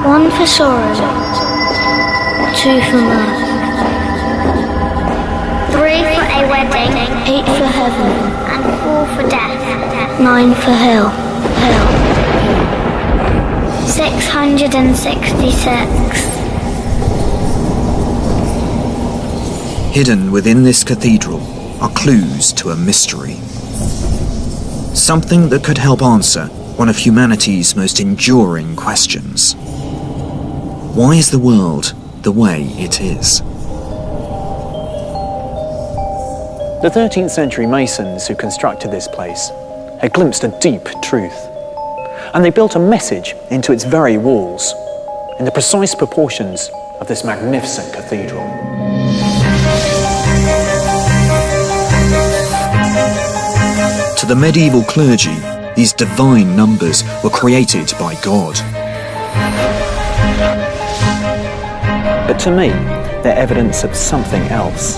One for sorrow, two for mirth, three for a wedding, eight for heaven, and four for death, nine for hell. 666. Hidden within this cathedral are clues to a mystery. Something that could help answer one of humanity's most enduring questions. Why is the world the way it is? The 13th century Masons who constructed this place had glimpsed a deep truth, and they built a message into its very walls in the precise proportions of this magnificent cathedral. To the medieval clergy, these divine numbers were created by God. But to me, they're evidence of something else.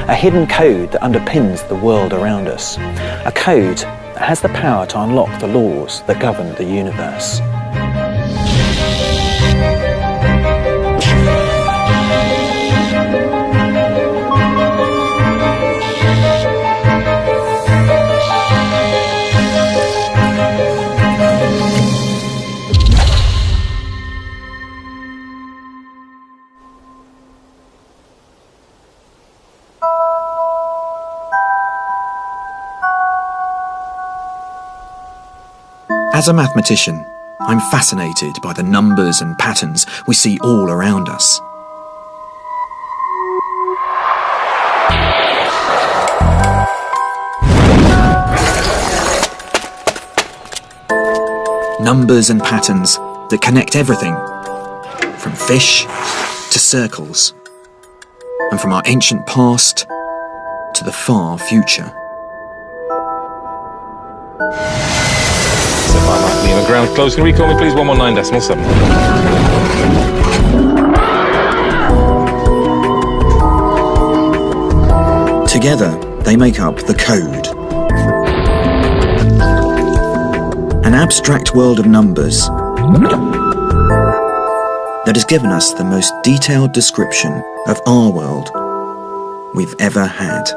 A hidden code that underpins the world around us. A code that has the power to unlock the laws that govern the universe. As a mathematician, I'm fascinated by the numbers and patterns we see all around us. Numbers and patterns that connect everything, from fish to circles, and from our ancient past to the far future. Lima ground close. Can you recall me please? 119.7. Together, they make up the code. An abstract world of numbers that has given us the most detailed description of our world we've ever had.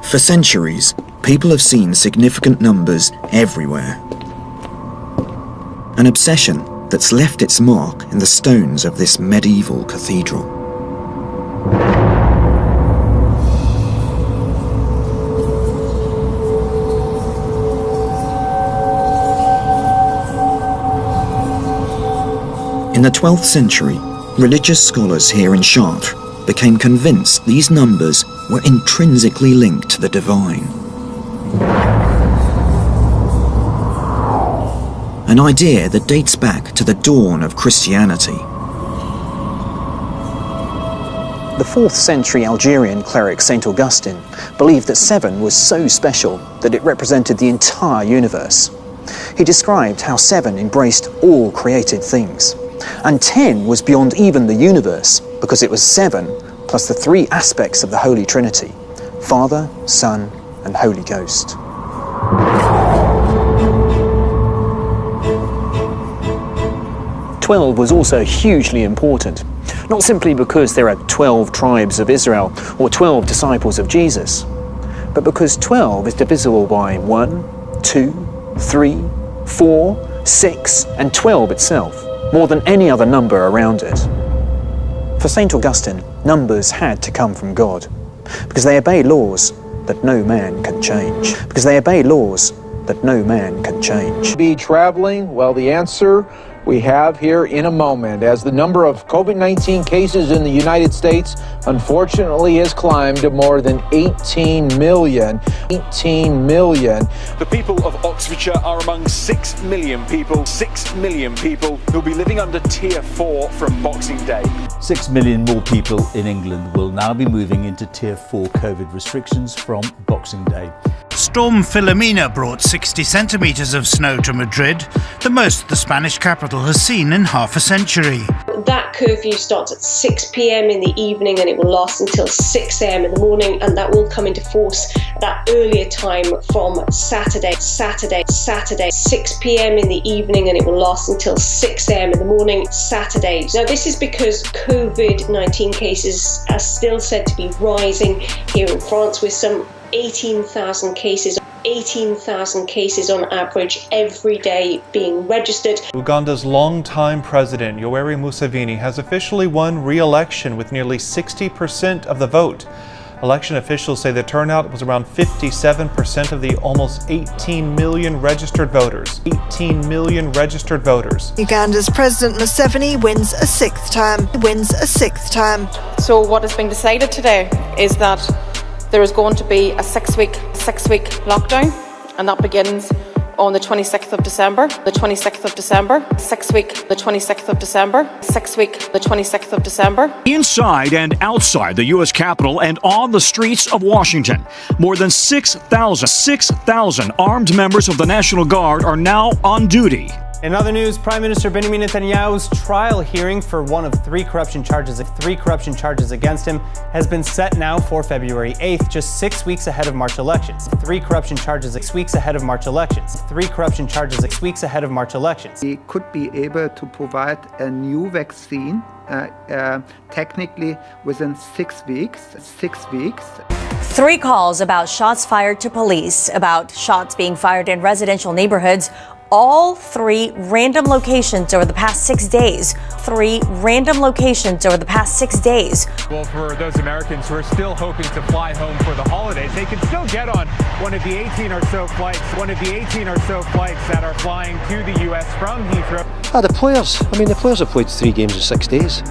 For centuries, people have seen significant numbers everywhere. An obsession that's left its mark in the stones of this medieval cathedral. In the 12th century, religious scholars here in Chartres became convinced these numbers were intrinsically linked to the divine. An idea that dates back to the dawn of Christianity. The 4th century Algerian cleric Saint Augustine believed that 7 was so special that it represented the entire universe. He described how 7 embraced all created things, and 10 was beyond even the universe because it was 7 plus the 3 aspects of the Holy Trinity: Father, Son, and Holy Ghost. "12 was also hugely important, not simply because there are 12 tribes of Israel or 12 disciples of Jesus, but because 12 is divisible by 1, 2, 3, 4, 6, and 12 itself, more than any other number around it. For St. Augustine, numbers had to come from God, because they obey laws that no man can change. Because they obey laws that no man can change. Be traveling? Well, the answer we have here in a moment, as the number of COVID-19 cases in the United States unfortunately has climbed to more than 18 million. 18 million. The people of Oxfordshire are among 6 million people who'll be living under Tier 4 from Boxing Day. 6 million more people in England will now be moving into Tier 4 COVID restrictions from Boxing Day. Storm Filomena brought 60 centimetres of snow to Madrid, the most the Spanish capital has seen in half a century. That curfew starts at 6 p.m. in the evening and it will last until 6 a.m. in the morning, and that will come into force at that earlier time from Saturday, 6 p.m. in the evening, and it will last until 6 a.m. in the morning, Saturday. Now this is because COVID-19 cases are still said to be rising here in France, with some 18,000 cases on average every day being registered. Uganda's longtime president, Yoweri Museveni, has officially won re-election with nearly 60% of the vote. Election officials say the turnout was around 57% of the almost 18 million registered voters. Uganda's President Museveni wins a sixth term. So what has been decided today is that there is going to be a six-week lockdown, and that begins on the 26th of December. 6 week, 26th of December. Inside and outside the U.S. Capitol and on the streets of Washington, more than 6,000 armed members of the National Guard are now on duty. In other news, Prime Minister Benjamin Netanyahu's trial hearing for one of three corruption charges against him has been set now for February 8th, just 6 weeks ahead of March elections. Three corruption charges 6 weeks ahead of March elections. We could be able to provide a new vaccine technically within 6 weeks. 3 calls about shots fired to police, about shots being fired in residential neighborhoods. All 3 random locations over the past 6 days. Well, for those Americans who are still hoping to fly home for the holidays, they can still get on one of the 18 or so flights that are flying to the U.S. from Heathrow. The players have played 3 games in 6 days.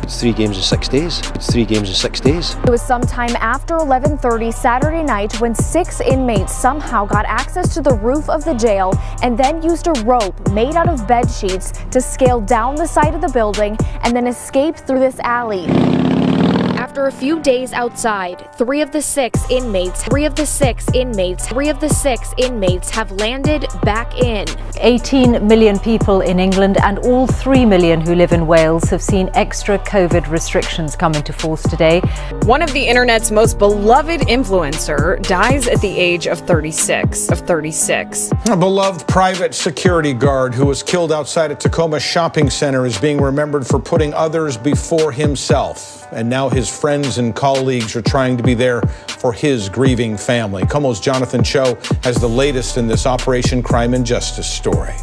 It was sometime after 11:30 Saturday night when 6 inmates somehow got access to the roof of the jail and then used a rope made out of bed sheets to scale down the side of the building and then escape through this alley. After a few days outside, 3 of the 6 inmates have landed back in. 18 million people in England and all 3 million who live in Wales have seen extra COVID restrictions come into force today. One of the internet's most beloved influencer dies at the age of 36. A beloved private security guard who was killed outside a Tacoma shopping center is being remembered for putting others before himself. And now his friends and colleagues are trying to be there for his grieving family. Como's Jonathan Cho has the latest in this Operation Crime and Justice story.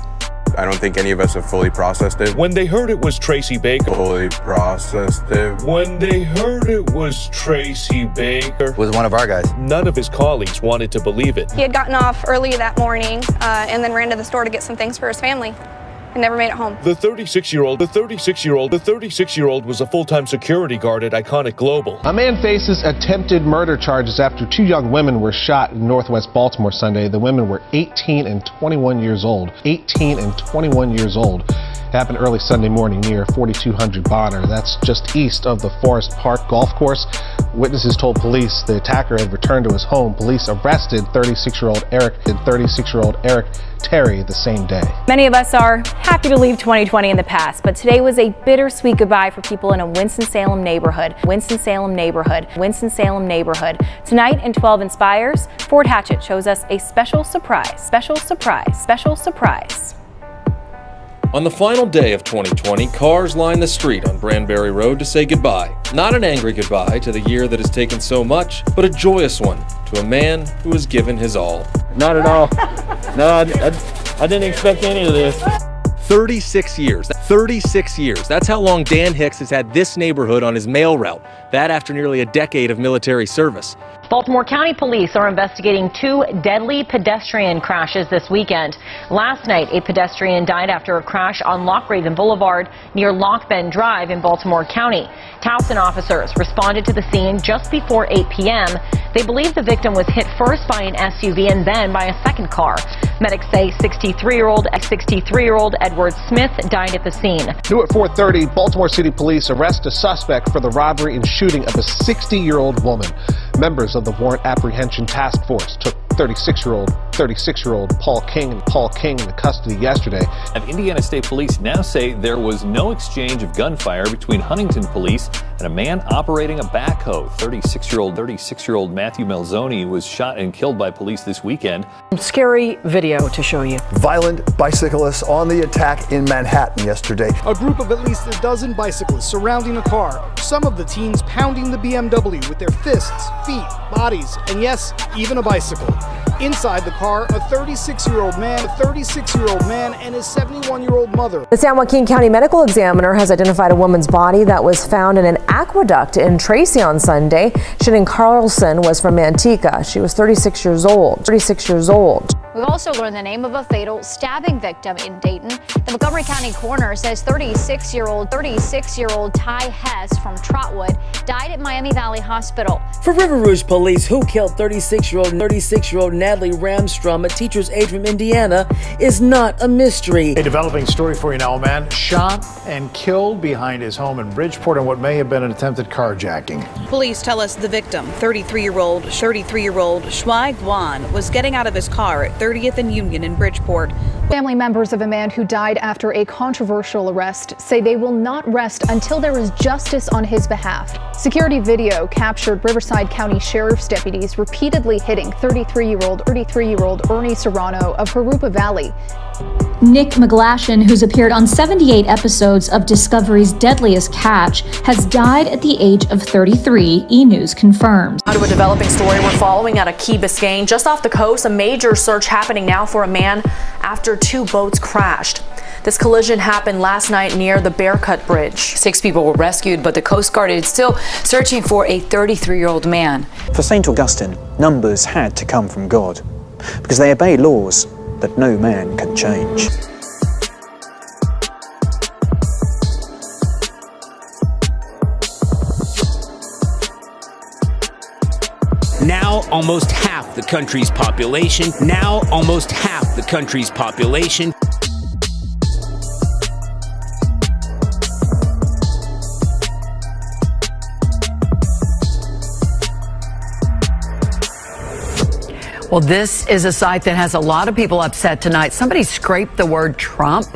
I don't think any of us have fully processed it. When they heard it was Tracy Baker. Was one of our guys. None of his colleagues wanted to believe it. He had gotten off early that morning and then ran to the store to get some things for his family and never made it home. The 36-year-old was a full-time security guard at Iconic Global. A man faces attempted murder charges after 2 young women were shot in northwest Baltimore Sunday. The women were 18 and 21 years old. Happened early Sunday morning near 4200 Bonner. That's just east of the Forest Park Golf Course. Witnesses told police the attacker had returned to his home. Police arrested 36-year-old Eric Terry the same day. Many of us are happy to leave 2020 in the past, but today was a bittersweet goodbye for people in a Winston-Salem neighborhood. Tonight in 12 Inspires, Ford Hatchett shows us a special surprise. On the final day of 2020, cars line the street on Branbury Road to say goodbye. Not an angry goodbye to the year that has taken so much, but a joyous one to a man who has given his all. Not at all. No, I didn't expect any of this. 36 years. That's how long Dan Hicks has had this neighborhood on his mail route. That after nearly a decade of military service. Baltimore County Police are investigating 2 deadly pedestrian crashes this weekend. Last night, a pedestrian died after a crash on Lockraven Boulevard near Lock Bend Drive in Baltimore County. Towson officers responded to the scene just before 8 p.m. They believe the victim was hit first by an SUV and then by a second car. Medics say 63-year-old Edward Smith died at the scene. New at 4:30, Baltimore City Police arrest a suspect for the robbery and shooting of a 60-year-old woman. Members of the Warrant Apprehension Task Force took 36-year-old Paul King into custody yesterday. And Indiana State Police now say there was no exchange of gunfire between Huntington Police and a man operating a backhoe. 36-year-old Matthew Melzoni was shot and killed by police this weekend. Scary video to show you. Violent bicyclists on the attack in Manhattan yesterday. A group of at least a dozen bicyclists surrounding a car. Some of the teens pounding the BMW with their fists, feet, bodies, and yes, even a bicycle. Inside the car, a 36-year-old man and his 71-year-old mother. The San Joaquin County Medical Examiner has identified a woman's body that was found in an aqueduct in Tracy on Sunday. Shannon Carlson was from Manteca. She was 36 years old. We've also learned the name of a fatal stabbing victim in Dayton. The Montgomery County coroner says 36-year-old Ty Hess from Trotwood died at Miami Valley Hospital. For River Rouge Police, who killed 36-year-old Natalie Ramstrom, a teacher's aide from Indiana, is not a mystery. A developing story for you now. A man shot and killed behind his home in Bridgeport in what may have been an attempted carjacking. Police tell us the victim, 33-year-old Shuai Guan, was getting out of his car at 30th and Union in Bridgeport. Family members of a man who died after a controversial arrest say they will not rest until there is justice on his behalf. Security video captured Riverside County Sheriff's deputies repeatedly hitting 33-year-old Ernie Serrano of Jurupa Valley. Nick McGlashan, who's appeared on 78 episodes of Discovery's Deadliest Catch, has died at the age of 33, E! News confirms. Out of a developing story we're following out of Key Biscayne, just off the coast, a major search happening now for a man after two boats crashed. This collision happened last night near the Bearcut Bridge. 6 people were rescued, but the Coast Guard is still searching for a 33-year-old man. For St. Augustine, numbers had to come from God, because they obey laws that no man can change. Now almost half the country's population. Well, this is a sight that has a lot of people upset tonight. Somebody scraped the word Trump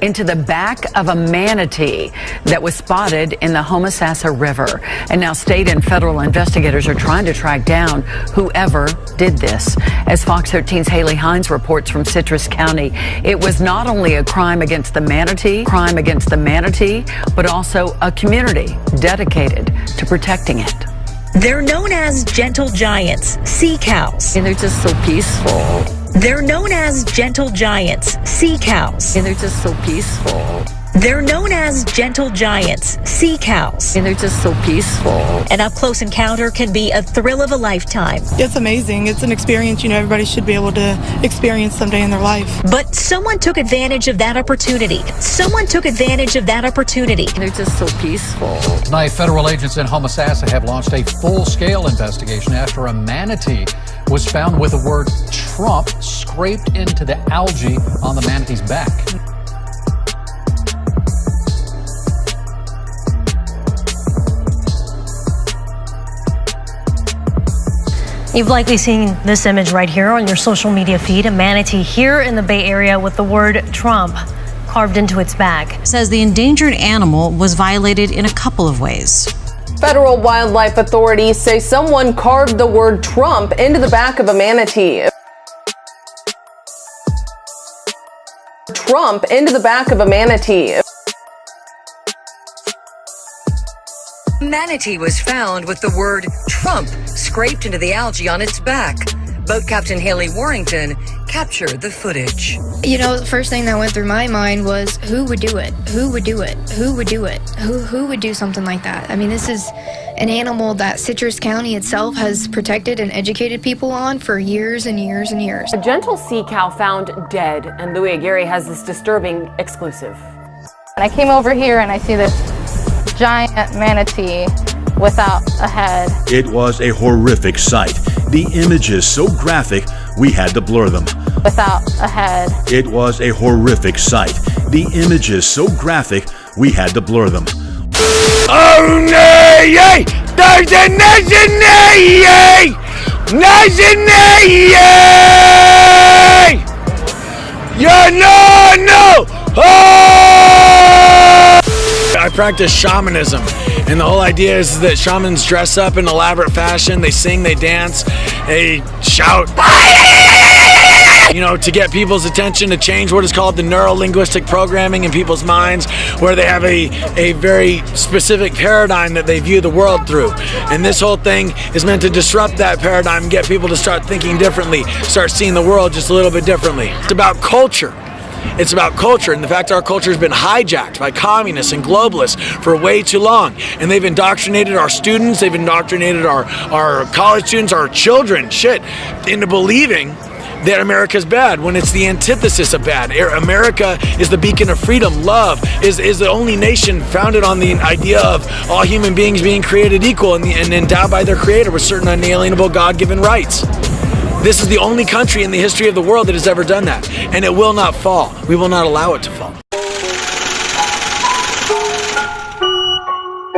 into the back of a manatee that was spotted in the Homosassa River. And now state and federal investigators are trying to track down whoever did this. As Fox 13's Haley Hines reports from Citrus County, it was not only a crime against the manatee, but also a community dedicated to protecting it. They're known as gentle giants, sea cows. And they're just so peaceful. They're known as gentle giants, sea cows. And they're just so peaceful. They're known as gentle giants, sea cows. And they're just so peaceful. An up-close encounter can be a thrill of a lifetime. It's amazing. It's an experience, everybody should be able to experience someday in their life. But someone took advantage of that opportunity. And they're just so peaceful. Tonight, federal agents in Homosassa have launched a full-scale investigation after a manatee was found with the word Trump scraped into the algae on the manatee's back. You've likely seen this image right here on your social media feed, a manatee here in the Bay Area with the word Trump carved into its back. Says the endangered animal was violated in a couple of ways. Federal wildlife authorities say someone carved the word Trump into the back of a manatee. Trump into the back of a manatee. Manatee was found with the word Trump scraped into the algae on its back. Boat Captain Haley Warrington captured the footage. The first thing that went through my mind was, who would do it? Who would do something like that? I mean, this is an animal that Citrus County itself has protected and educated people on for years and years and years. A gentle sea cow found dead, and Louis Aguirre has this disturbing exclusive. I came over here and I see this giant manatee without a head. It was a horrific sight. The images so graphic, we had to blur them. Without a head. It was a horrific sight. The images so graphic, we had to blur them. Oh, nay! There's a nation, nay! Nation, yay! Yeah, no! Oh! I practice shamanism, and the whole idea is that shamans dress up in elaborate fashion. They sing, they dance, they shout, you know, to get people's attention, to change what is called the neuro-linguistic programming in people's minds, where they have a very specific paradigm that they view the world through. And this whole thing is meant to disrupt that paradigm and get people to start thinking differently, start seeing the world just a little bit differently. It's about culture. It's about culture, and the fact our culture has been hijacked by communists and globalists for way too long. And they've indoctrinated our students, they've indoctrinated our college students, our children, into believing that America's bad when it's the antithesis of bad. America is the beacon of freedom. Love is the only nation founded on the idea of all human beings being created equal and endowed by their creator with certain unalienable God-given rights. This is the only country in the history of the world that has ever done that, and it will not fall. We will not allow it to fall.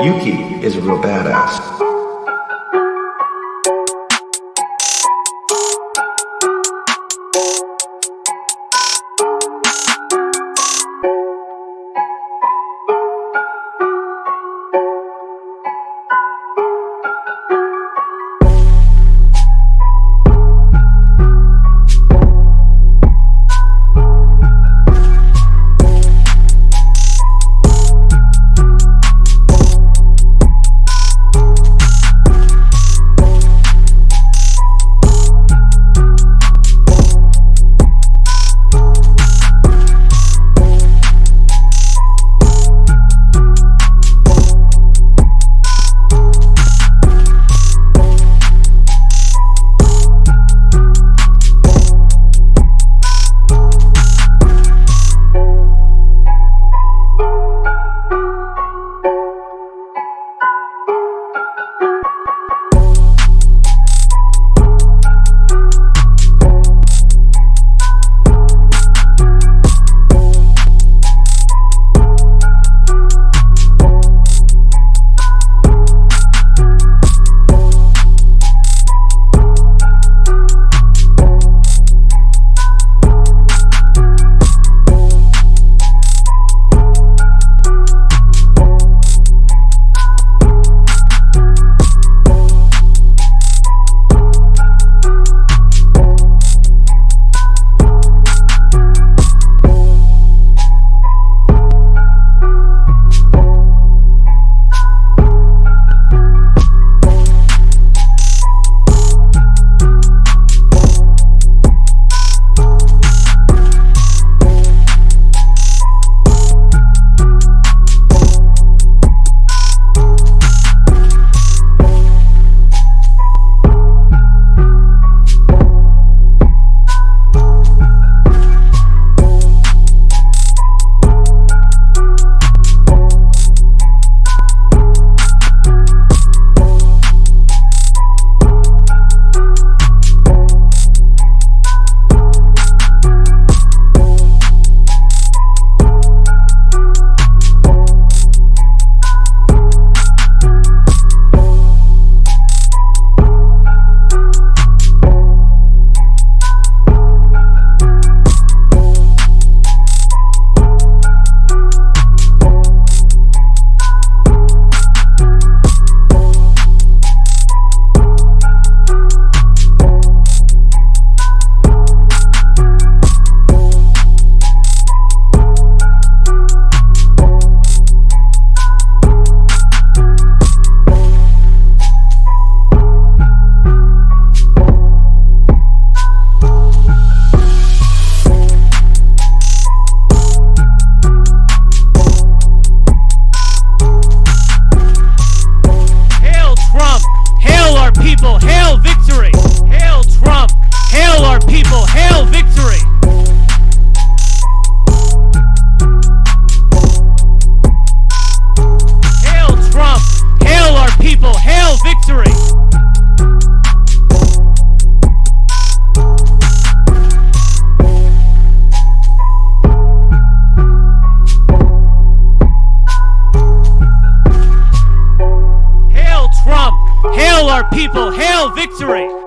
Yuki is a real badass. Hail our people, hail victory!